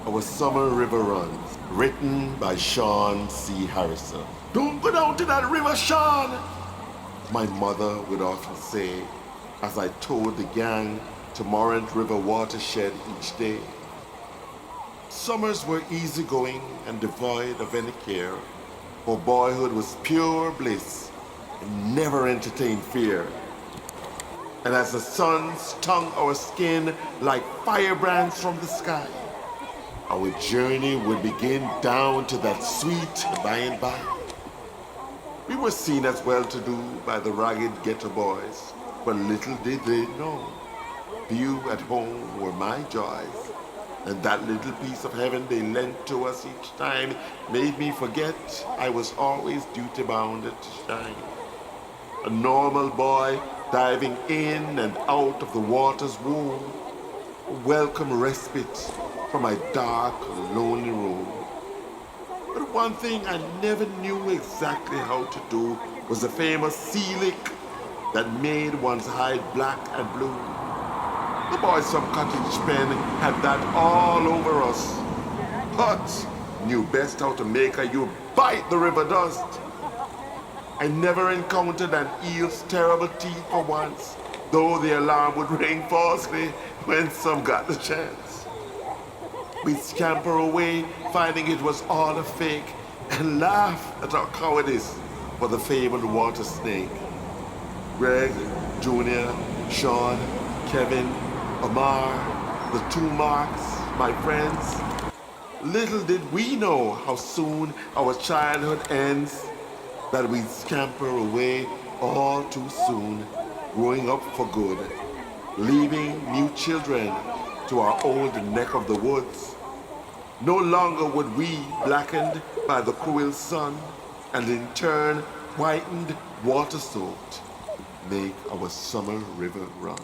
Our Summer River Runs, written by Sean C. Harrison. Don't go down to that river, Sean! My mother would often say as I towed the gang to Morant River watershed each day. Summers were easygoing and devoid of any care, for boyhood was pure bliss and never entertained fear. And as the sun stung our skin like firebrands from the sky, our journey would begin down to that sweet by and by. We were seen as well-to-do by the ragged ghetto boys, but little did they know. Few at home were my joys, and that little piece of heaven they lent to us each time made me forget I was always duty-bound to shine. A normal boy diving in and out of the water's womb, a welcome respite from my dark, lonely room. But one thing I never knew exactly how to do was the famous sea lick that made one's hide black and blue. The boys from Cottage Pen had that all over us, but knew best how to make you bite the river dust. I never encountered an eel's terrible teeth for once, though the alarm would ring falsely when some got the chance. We'd scamper away, finding it was all a fake, and laugh at our cowardice for the fabled water snake. Greg, Junior, Sean, Kevin, Omar, the two Marks, my friends. Little did we know how soon our childhood ends, that we'd scamper away all too soon, growing up for good, leaving new children to our old neck of the woods. No longer would we, blackened by the cruel sun, and in turn whitened, water-soaked, make our summer river runs.